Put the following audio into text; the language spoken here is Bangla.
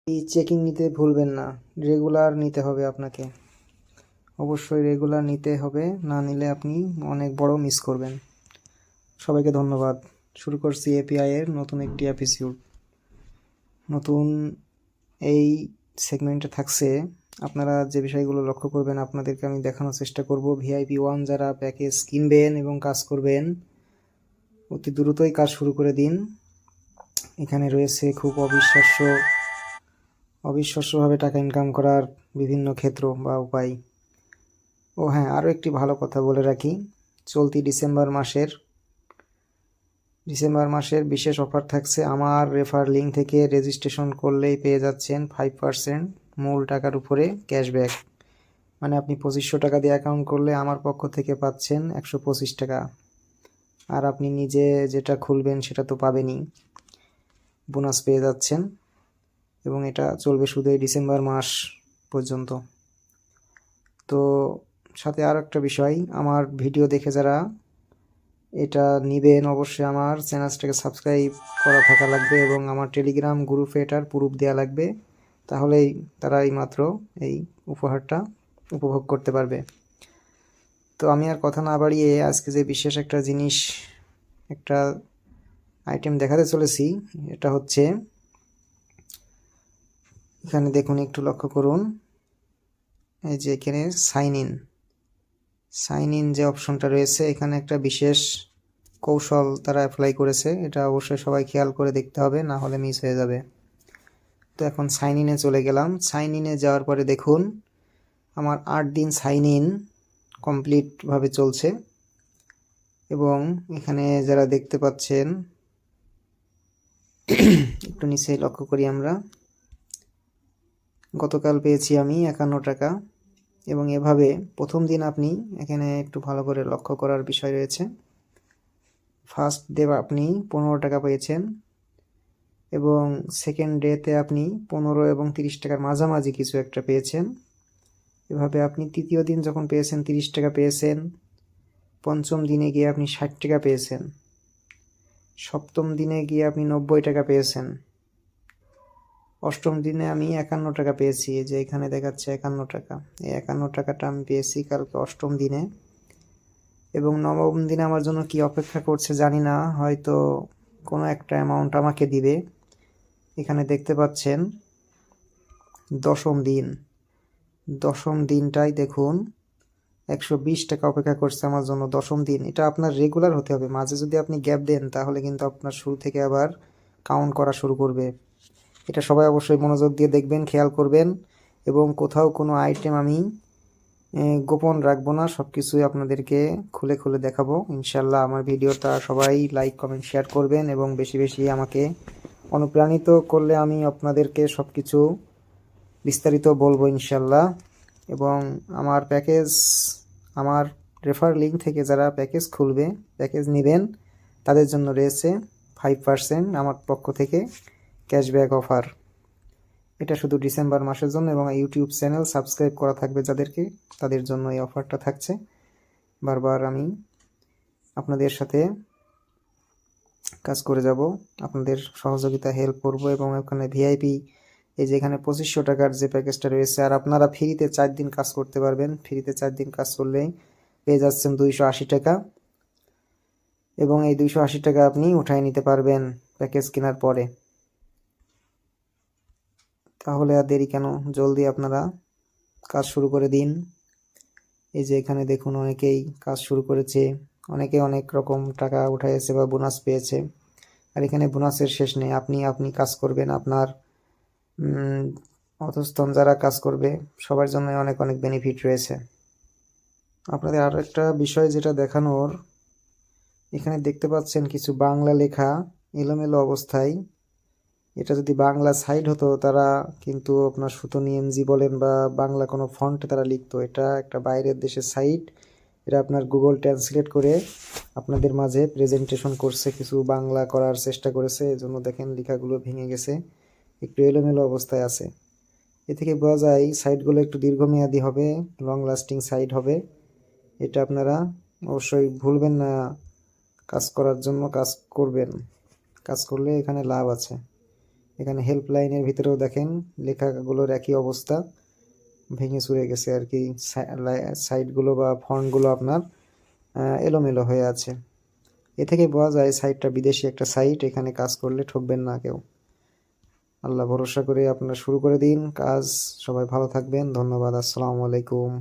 এই চেকিং নিতে ভুলবেন না, রেগুলার নিতে হবে আপনাকে, অবশ্যই রেগুলার নিতে হবে, না নিলে আপনি অনেক বড় মিস করবেন। সবাইকে ধন্যবাদ। শুরু করছি এপিআই এর নতুন একটি এপিসোড। নতুন এই সেগমেন্টে থাকছে আপনারা যে বিষয়গুলো লক্ষ্য করবেন আপনাদেরকে আমি দেখানোর চেষ্টা করব। ভিআইপি 1 যারা প্যাকেজ কিনবেন এবং কাজ করবেন অতি দ্রুতই কাজ শুরু করে দিন। এখানে রয়েছে খুব অবিশ্বাস্যভাবে টাকা ইনকাম করার বিভিন্ন ক্ষেত্র বা উপায়। ও হ্যাঁ, আরও একটি ভালো কথা বলে রাখি, চলতি ডিসেম্বর মাসের বিশেষ অফার থাকছে। আমার রেফার লিঙ্ক থেকে রেজিস্ট্রেশন করলেই পেয়ে যাচ্ছেন 5% মূল টাকার উপরে ক্যাশব্যাক। মানে আপনি 2500 টাকা দিয়ে অ্যাকাউন্ট করলে আমার পক্ষ থেকে পাচ্ছেন 125 টাকা। আর আপনি নিজে যেটা খুলবেন সেটা তো পাবেনই, বোনাস পেয়ে যাচ্ছেন। এবং এটা চলবে শুধু এই ডিসেম্বর মাস পর্যন্ত। তো সাথে আর একটা বিষয়, আমার ভিডিও দেখে যারা এটা নেবেন অবশ্যই আমার চ্যানেলটাকে সাবস্ক্রাইব করা থাকা লাগবে এবং আমার টেলিগ্রাম গ্রুপে এটার প্রুফ দেওয়া লাগবে, তাহলেই তারা মাত্র এই উপহারটা উপভোগ করতে পারবে। তো আমি আর কথা না বাড়িয়ে আজকে যে বিশেষ একটা আইটেম দেখাতে চলেছি, এটা হচ্ছে এখানে দেখুন, একটু লক্ষ্য করুন, এই যে এখানে সাইন ইন যে অপশনটা রয়েছে, এখানে একটা বিশেষ কৌশল তারা অ্যাপ্লাই করেছে। এটা অবশ্যই সবাই খেয়াল করে দেখতে হবে, না হলে মিস হয়ে যাবে। তো এখন সাইন ইনে চলে গেলাম। সাইন ইনে যাওয়ার পরে দেখুন আমার 8 দিন সাইন ইন কমপ্লিটভাবে চলছে। এবং এখানে যারা দেখতে পাচ্ছেন, একটু নিচে লক্ষ্য করি আমরা, গতকাল পেয়েছি আমি 51 টাকা। এবং এভাবে প্রথম দিন আপনি এখানে একটু ভালো করে লক্ষ্য করার বিষয় রয়েছে, ফার্স্ট ডে আপনি 15 টাকা পেয়েছেন এবং সেকেন্ড ডেতে আপনি 15 এবং 30 টাকার মাঝামাঝি কিছু একটা পেয়েছেন। এভাবে আপনি তৃতীয় দিন যখন পেয়েছেন 30 টাকা পেয়েছেন, পঞ্চম দিনে গিয়ে আপনি 60 টাকা পেয়েছেন, সপ্তম দিনে গিয়ে আপনি 90 টাকা পেয়েছেন, অষ্টম দিনে আমি 51 টাকা পেয়েছি, যে এখানে দেখাচ্ছে 51 টাকা। এই 51 টাকাটা আমি পেয়েছি কালকে অষ্টম দিনে। এবং নবম দিনে আমার জন্য কি অপেক্ষা করছে জানি না, হয়তো কোনো একটা অ্যামাউন্ট আমাকে দিবে। এখানে দেখতে পাচ্ছেন দশম দিনটাই দেখুন 120 টাকা অপেক্ষা করছে আমার জন্য দশম দিন। এটা আপনার রেগুলার হতে হবে, মাঝে যদি আপনি গ্যাপ দেন তাহলে কিন্তু আপনার শুরু থেকে আবার কাউন্ট করা শুরু করবে। এটা সবাই অবশ্যই মনোযোগ দিয়ে দেখবেন, খেয়াল করবেন। এবং কোথাও কোনো আইটেম আমি গোপন রাখবো না, সব কিছুই আপনাদেরকে খুলে খুলে দেখাবো ইনশাল্লাহ। আমার ভিডিওটা সবাই লাইক কমেন্ট শেয়ার করবেন এবং বেশি বেশি আমাকে অনুপ্রাণিত করলে আমি আপনাদেরকে সব কিছু বিস্তারিত বলবো ইনশাল্লাহ। এবং আমার রেফার লিঙ্ক থেকে যারা প্যাকেজ নেবেন তাদের জন্য রয়েছে 5% আমার পক্ষ থেকে ক্যাশব্যাক অফার। এটা শুধু ডিসেম্বর মাসের জন্য এবং ইউটিউব চ্যানেল সাবস্ক্রাইব করা থাকবে তাদের জন্য এই অফারটা থাকছে। বারবার আমি আপনাদের সাথে কাজ করে যাব, আপনাদের সহযোগিতা হেল্প করব। এবং ওখানে ভিআইপি এই যে এখানে 2500 টাকার যে প্যাকেজটা রয়েছে, আর আপনারা ফ্রিতে 4 দিন কাজ করতে পারবেন। ফ্রিতে 4 দিন কাজ করলেই পেয়ে যাচ্ছেন 280 টাকা এবং এই 280 টাকা আপনি উঠায় নিতে পারবেন প্যাকেজ কেনার পরে। তাহলে আর দেরি কেন, জলদি আপনারা কাজ শুরু করে দিন। এই যে এখানে দেখুন অনেকেই কাজ শুরু করেছে, অনেকে অনেক রকম টাকা উঠাইছে বা বোনাস পেয়েছে। আর এখানে বোনাসের শেষ নেই, আপনি কাজ করবেন, আপনার অধস্তন যারা কাজ করবে সবার জন্য অনেক অনেক বেনিফিট রয়েছে। আপনাদের আরও একটা বিষয় যেটা দেখানোর, এখানে দেখতে পাচ্ছেন কিছু বাংলা লেখা এলোমেলো অবস্থায়। এটা যদি বাংলা সাইট হতো তারা কিন্তু আপনার সুতনি এমজি বলেন বা বাংলা কোনো ফন্টে তারা লিখতো। এটা একটা বাইরের দেশের সাইট, এটা আপনার গুগল ট্রান্সলেট করে আপনাদের মাঝে প্রেজেন্টেশন করছে, কিছু বাংলা করার চেষ্টা করেছে, এজন্য দেখেন লেখাগুলো ভেঙে গেছে, একটু এলোমেলো অবস্থায় আছে। এ থেকে বোঝা যায় সাইটগুলো একটু দীর্ঘমেয়াদী হবে, লং লাস্টিং সাইট হবে। এটা আপনারা অবশ্যই ভুলবেন না, কাজ করার জন্য কাজ করবেন, কাজ করলে এখানে লাভ আছে। এখানে হেল্পলাইনের ভিতরেও দেখেন লেখাগুলোর একই অবস্থা, ভেঙে চুরে গেছে আর কি। সাইডগুলো বা ফন্টগুলো আপনার এলোমেলো হয়ে আছে। এ থেকে বোঝা যায় সাইটটা বিদেশি একটা সাইট, এখানে কাজ করলে ঠকবেন না কেউ। আল্লাহ ভরসা করে আপনারা শুরু করে দিন কাজ। সবাই ভালো থাকবেন, ধন্যবাদ, আসসালামু আলাইকুম।